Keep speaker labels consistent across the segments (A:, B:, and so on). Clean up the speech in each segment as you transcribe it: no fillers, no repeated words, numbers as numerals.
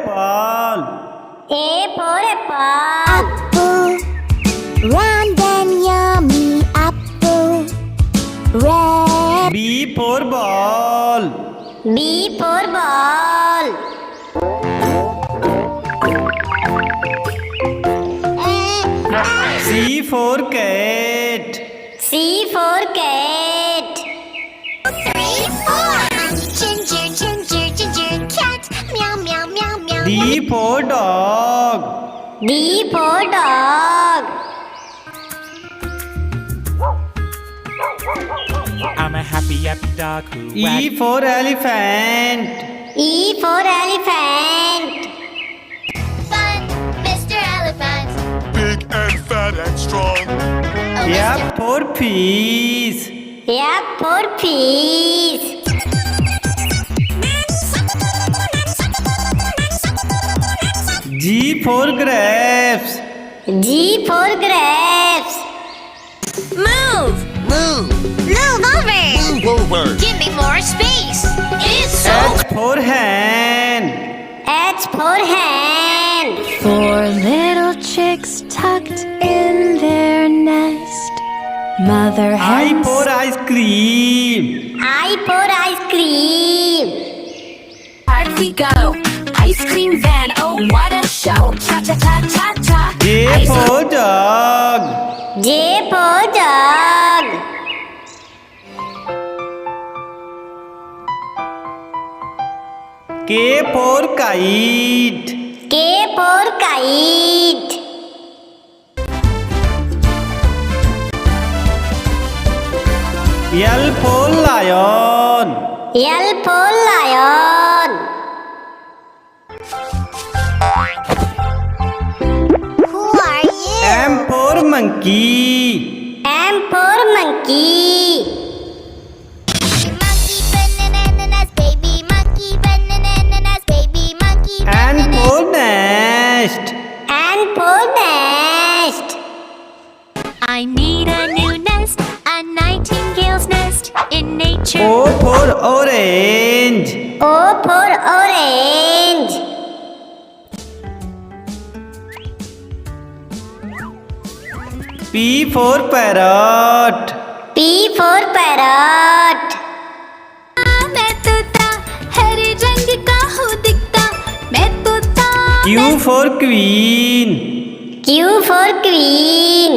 A: apple.
B: A for apple.
C: Apple, round and yummy apple. Red,
A: B for ball.
B: B for ball.
A: C for cat.
B: C for cat.
C: 3, 4. Ginger, ginger, ginger, cat. Meow, meow, meow, meow.
A: D for dog.
B: D for dog.
D: I'm a happy dog who
A: E for elephant.
B: E for elephant.
C: Fun, Mr. Elephant.
E: Big and fat and strong.
C: Oh,
A: F for peas.
B: F for peas.
A: G for grapes.
B: G for grapes.
C: Move!
E: Move!
C: Move over!
E: Move over!
C: Give me more space! It's so
A: H for hen.
B: H for hand.
F: 4 little chicks tucked in their nest. Mother
A: I
F: hen
A: for ice cream.
B: I for ice cream.
F: Part we go. Ice cream van, oh what a show. Cha cha cha cha cha.
A: J for dog.
B: J for dog.
A: K for kite.
B: K for kite.
A: L for lion.
B: L for lion.
C: Who are you?
A: M for monkey.
B: M for monkey.
C: Monkey bananas, baby monkey bananas, baby monkey
A: N for nest.
B: N for nest.
F: I need a new nest, a nightingale's nest in nature.
A: O for orange.
B: O for orange.
A: P for parrot.
B: P for parrot.
F: मैं तोता हरे रंग का हूँ दिखता मैं तोता
A: Q for queen.
B: Q for queen.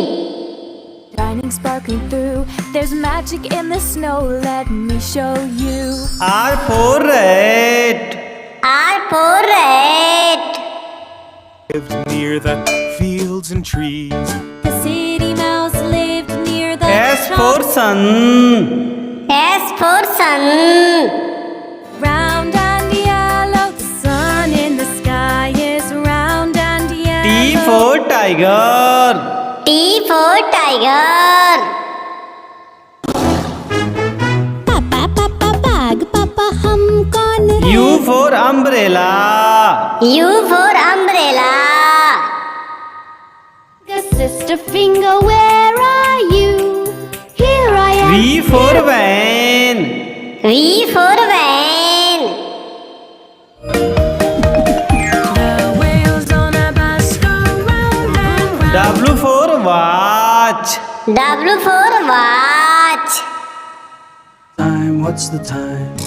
F: Shining sparkling through there's magic in the snow let me show you.
A: R for rat.
B: R for rat.
D: lived near the fields and trees.
F: The city mouse lived near the
A: S for sun.
B: S for sun.
F: round and yellow. The sun in the sky is round and yellow.
A: T for tiger.
B: T for tiger.
C: Papa, Papa, bag, Papa, hum kaun hai?
A: U for umbrella.
B: U for umbrella.
C: Sister finger, where are you? Here I am.
A: V for van.
B: V for van.
F: The wheels on a bus go round and round.
A: W for watch.
B: W for watch.
G: Time, what's the time?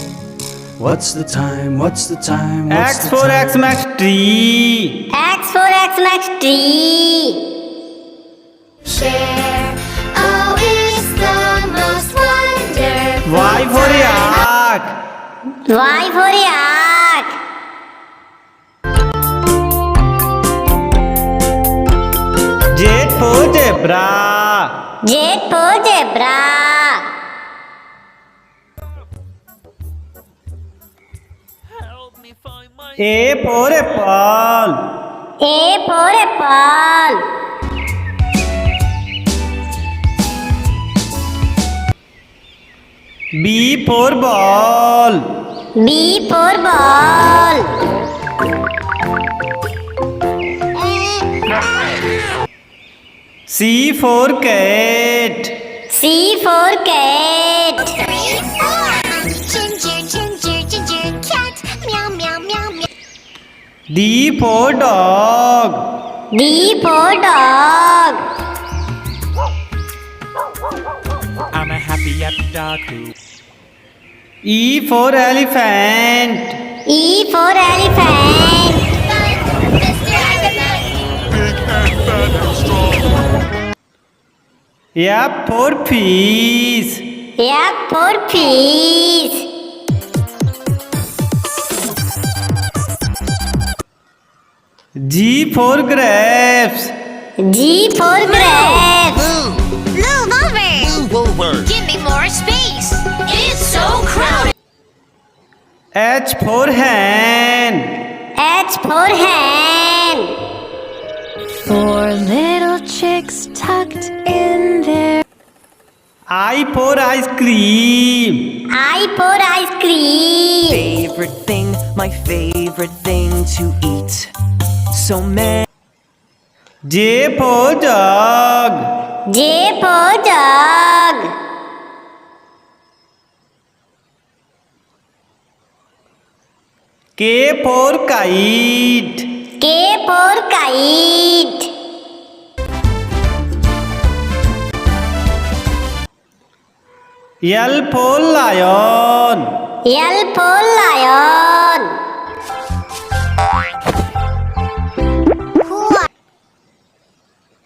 G: What's the time? What's the time? What's
A: X
G: the
A: for
G: time?
A: Xmas tree.
B: X for Xmas tree.
C: Share. Oh, it's the most wonderful.
A: Y for yak.
B: Y for yak.
A: Z for zebra.
B: Z for zebra.
A: A for apple.
B: A for apple.
A: B for ball.
B: B for ball.
A: C for cat.
B: C for cat.
C: 3, 4. Ginger, ginger, ginger, cat. Meow, meow, meow, meow.
A: D for dog.
B: D for dog.
D: I'm a happy dog who
A: E for elephant.
B: E for elephant.
C: Mr. Elephant.
E: big and fat and strong.
A: F for fish.
B: F for fish.
A: G for grapes.
B: G for grapes.
C: Move over.
E: Move over.
C: Give me more space. It's so crowded.
A: H for hen.
B: H for hen.
F: Four little chicks tucked in there.
A: I for ice cream.
B: I for ice cream.
H: Favorite thing, my favorite thing to eat. So many.
A: J for jug.
B: J for jug.
A: K for kite.
B: K for kite.
A: L for lion.
B: L for lion.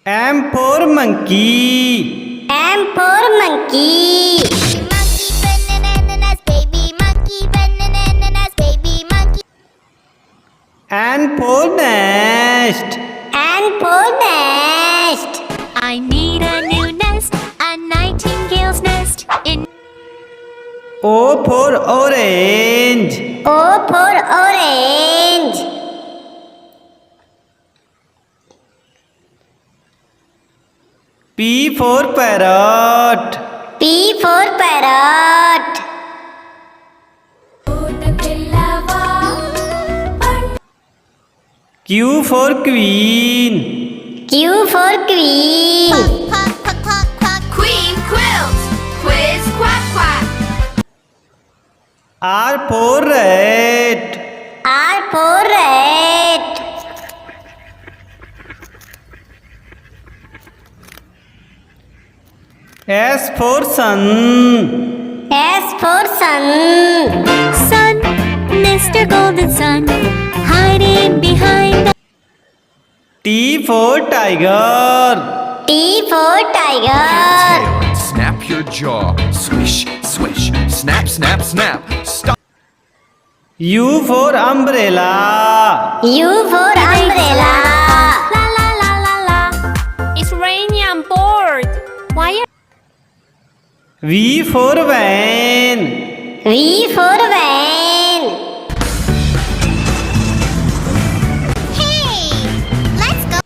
A: M for monkey.
B: M for monkey.
C: Monkey bananas, baby monkey bananas, baby monkey.
A: N for nest.
B: N for nest.
C: I need a new nest, a nightingale's nest in.
A: O for orange.
B: O for orange.
A: P for parrot.
B: P for parrot.
A: Q for queen.
B: Q for queen.
C: Quack, quack, quack, quack.
F: Queen quilt. Quiz quack quack.
A: R for rat.
B: R for rat.
A: S for sun.
B: S for sun.
C: Sun, Mr. Golden Sun, hiding behind the.
A: T for tiger.
B: T for tiger.
I: Snap your jaw. Swish, swish. Snap, snap, snap. Stop.
A: U for umbrella.
B: U for umbrella.
C: La la la la la. It's raining on board. Why are.
A: V for van.
B: V for van.
C: Hey, let's go.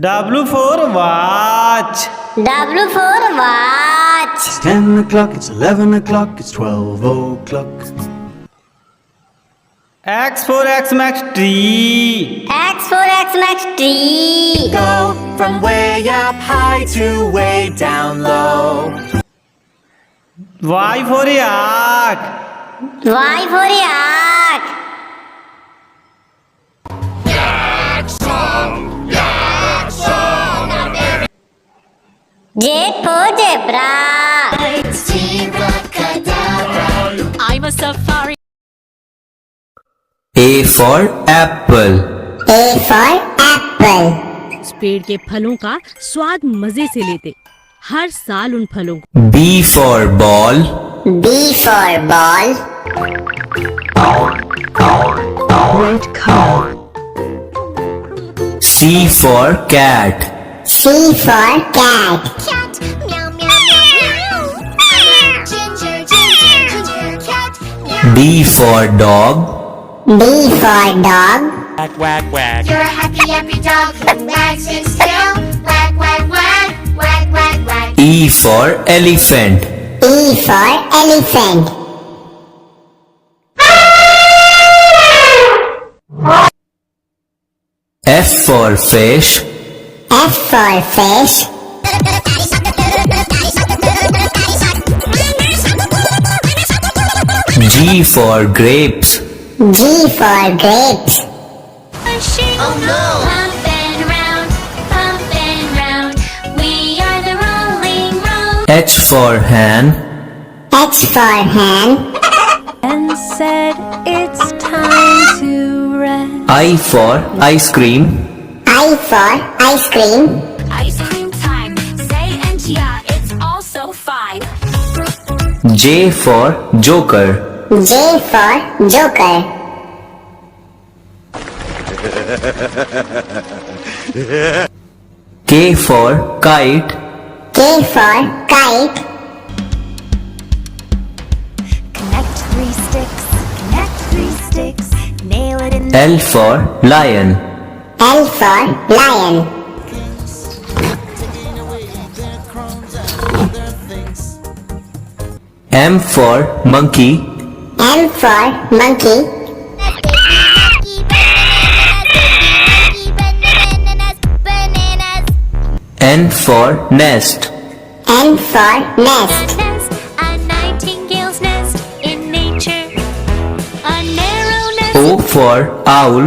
A: W for watch.
B: W for watch.
G: It's 10 o'clock, it's 11 o'clock, it's 12 o'clock.
A: X for Xmas tree.
B: X for Xmas tree.
H: Go from way up high to way down low.
A: Y for yak.
B: Y for yak. Z for zebra.
C: I'm a safari.
J: A for apple.
B: A for apple.
K: इस पेड़ के फलों का स्वाद मजे से लेते, हर साल उन फलों को।
J: B for ball.
B: B for ball.
K: Red car.
J: C for cat.
B: C for cat.
C: Cat, meow meow meow meow. Ginger, ginger, ginger, cat, meow.
J: D for dog.
B: D for dog.
H: Wag, wag, wag.
C: You're a happy, happy dog who wags his tail. Wag, wag, wag, wag, wag, wag.
J: E for elephant.
B: E for elephant.
J: F for fish.
B: F for fish.
J: G for grapes.
B: G for grapes.
C: Oh no! Pump and round, we are the rolling roll.
J: H for hen.
B: H for hen.
F: And said it's time to rest.
J: I for ice cream.
B: I for ice cream.
F: Ice cream time. Say and yeah, it's also fine.
J: J for joker.
B: J for joker.
J: K for kite.
B: K for kite.
F: Connect three sticks. Nail it in
J: L for lion.
B: L for lion.
J: M for monkey.
B: M for monkey.
C: Bananas.
J: N for nest.
B: N for nest.
C: A nightingale's nest in nature. A narrow nest.
J: O for owl.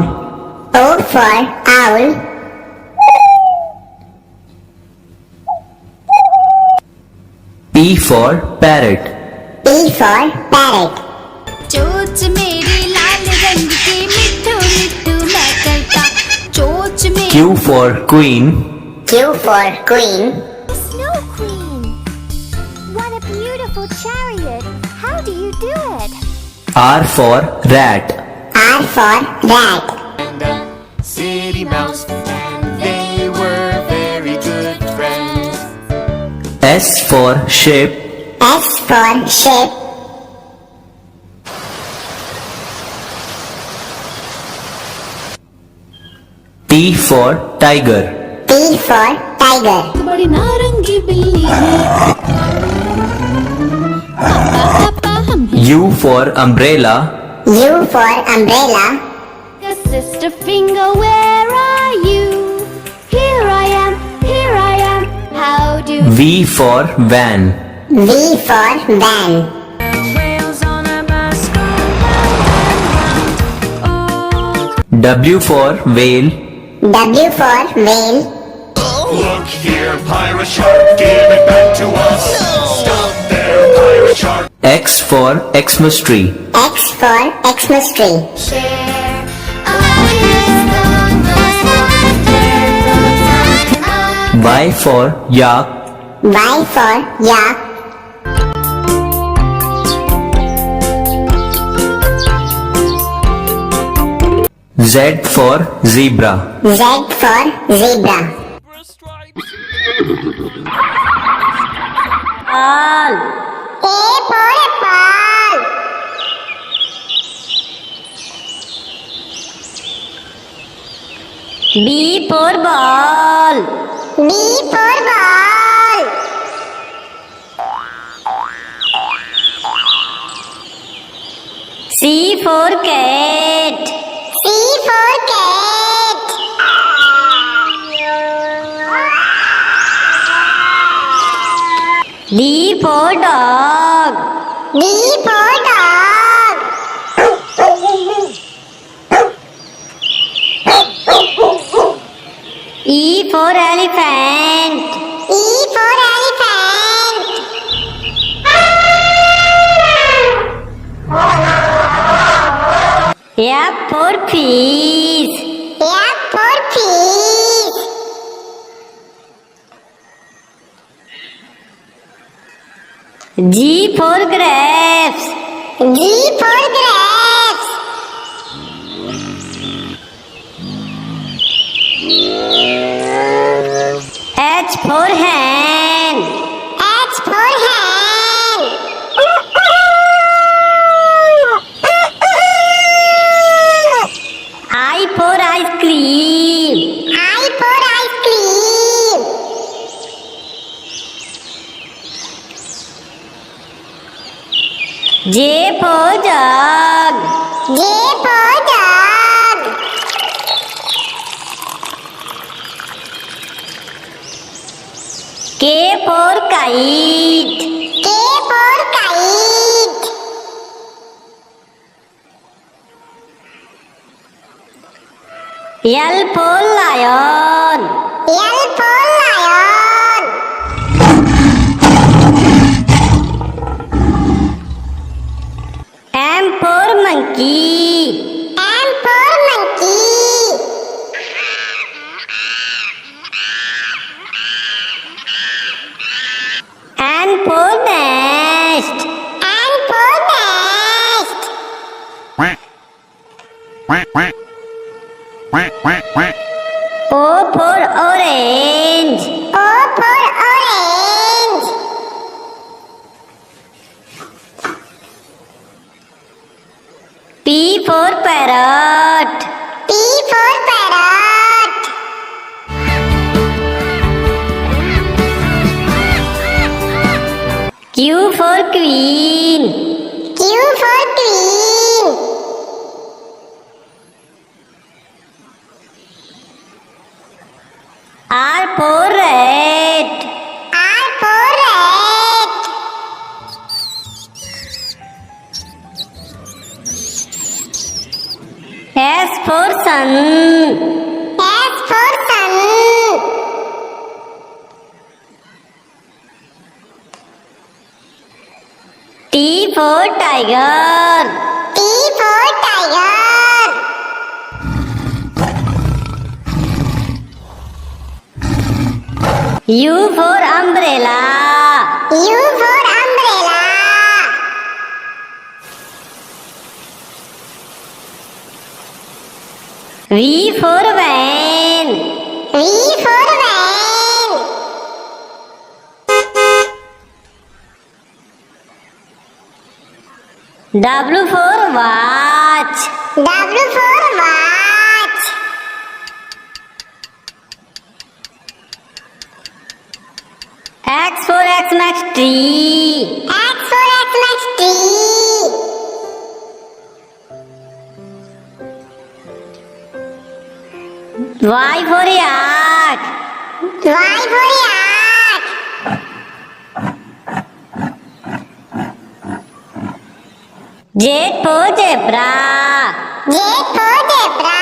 B: O for owl.
J: P for parrot.
B: P for parrot.
C: चोच मेरी लाल रंग की मिट्ठू मिट्ठू मैं करता चोच मेरी
J: Q for queen.
B: Q for queen.
C: Snow Queen. What a beautiful chariot. How do you do it?
J: R for rat.
B: R for rat.
D: And a city mouse, and they were very good friends.
J: S for ship.
B: S for ship.
J: T for tiger.
B: T for tiger.
F: बड़ी नारंगी बिल्ली है पापा हम
J: U for umbrella.
B: U for umbrella.
C: A sister finger, where are you? Here I am, here I am. How do
J: V for van.
B: V for van.
F: wheels on a bus go round and round.
J: W for whale.
B: W for whale.
E: Look here, pirate shark, give it back to us. Stop there, pirate shark.
J: X for Xmas tree.
B: X for Xmas tree.
C: share?
J: Y for yak.
B: Y for yak.
J: Z for zebra.
B: Z for zebra.
C: A for apple. B for ball. B for ball. C for cat. C for cat. D for dog. D for dog. E for elephant. E for elephant. F for fish. F for fish. G for grapes. G for grapes. H for hen. H for hen. I for ice cream. I for ice cream. J for jug. J for jug. K for kite. K for kite. L for lion.
B: L for lion.
C: M for monkey.
B: M for monkey.
C: N for nest.
B: N for nest.
E: Quack. Quack, quack. Quack, quack, quack.
C: O for orange.
B: O for orange.
C: P for parrot.
B: P for parrot.
C: Q for queen.
B: Q for queen.
C: R for rat.
B: R for rat.
C: S for sun.
B: S for sun.
C: T for tiger.
B: T for tiger.
C: U for umbrella.
B: U for umbrella.
C: V for van.
B: V for van.
C: W for watch.
B: W for watch.
C: X for Xmas tree.
B: X for Xmas tree.
C: Y for yak.
B: Y for yak.
C: Z for zebra.
B: Z for zebra.